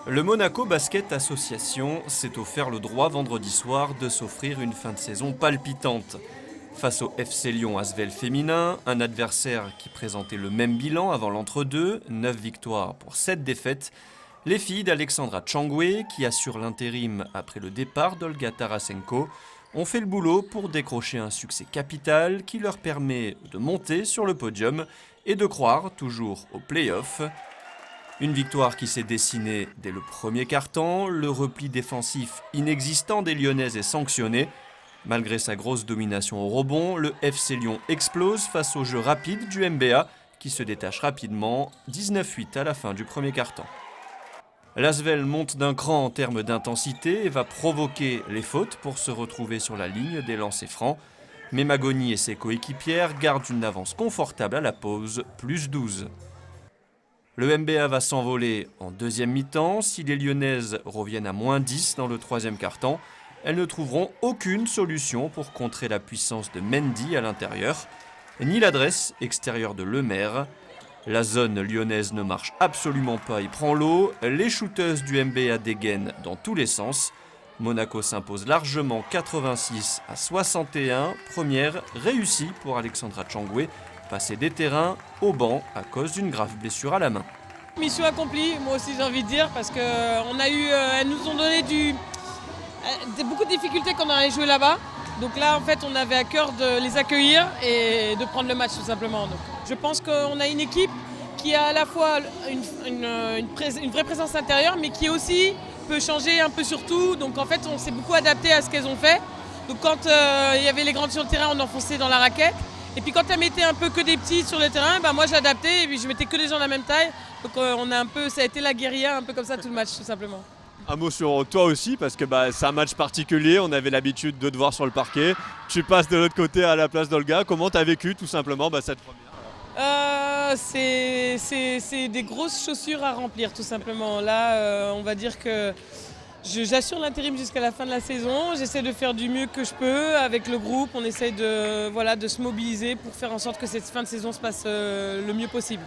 Le Monaco Basket Association s'est offert le droit vendredi soir de s'offrir une fin de saison palpitante. Face au FC Lyon Asvel féminin, un adversaire qui présentait le même bilan avant l'entre-deux, 9 victoires pour 7 défaites, les filles d'Alexandra Tchangwe, qui assurent l'intérim après le départ d'Olga Tarasenko, ont fait le boulot pour décrocher un succès capital qui leur permet de monter sur le podium et de croire toujours aux play-offs. Une victoire qui s'est dessinée dès le premier quart-temps, le repli défensif inexistant des Lyonnaises est sanctionné. Malgré sa grosse domination au rebond, le FC Lyon explose face au jeu rapide du MBA qui se détache rapidement, 19-8 à la fin du premier quart-temps. L'Asvel monte d'un cran en termes d'intensité et va provoquer les fautes pour se retrouver sur la ligne des lancers francs. Mais Magoni et ses coéquipières gardent une avance confortable à la pause, plus 12. Le MBA va s'envoler en deuxième mi-temps. Si les Lyonnaises reviennent à moins 10 dans le troisième quart-temps, elles ne trouveront aucune solution pour contrer la puissance de Mendy à l'intérieur, ni l'adresse extérieure de Lemaire. La zone lyonnaise ne marche absolument pas et prend l'eau. Les shooteuses du MBA dégainent dans tous les sens. Monaco s'impose largement 86-61. Première réussie pour Alexandra Tchangwe, passée des terrains au banc à cause d'une grave blessure à la main. Mission accomplie, moi aussi j'ai envie de dire, parce qu'elles nous ont donné beaucoup de difficultés quand on allait jouer là-bas. Donc là, en fait, on avait à cœur de les accueillir et de prendre le match tout simplement. Donc, je pense qu'on a une équipe qui a à la fois une vraie présence intérieure, mais qui aussi peut changer un peu sur tout. Donc en fait, on s'est beaucoup adapté à ce qu'elles ont fait. Donc quand il y avait les grandes sur le terrain, on enfonçait dans la raquette. Et puis quand elles mettaient un peu que des petits sur le terrain, moi j'adaptais et puis je mettais que des gens de la même taille. Donc ça a été la guérilla un peu comme ça tout le match tout simplement. Un mot sur toi aussi, parce que c'est un match particulier, on avait l'habitude de te voir sur le parquet. Tu passes de l'autre côté à la place d'Olga. Comment tu as vécu tout simplement cette première C'est des grosses chaussures à remplir tout simplement. Là, on va dire que j'assure l'intérim jusqu'à la fin de la saison. J'essaie de faire du mieux que je peux avec le groupe. On essaie de se mobiliser pour faire en sorte que cette fin de saison se passe le mieux possible.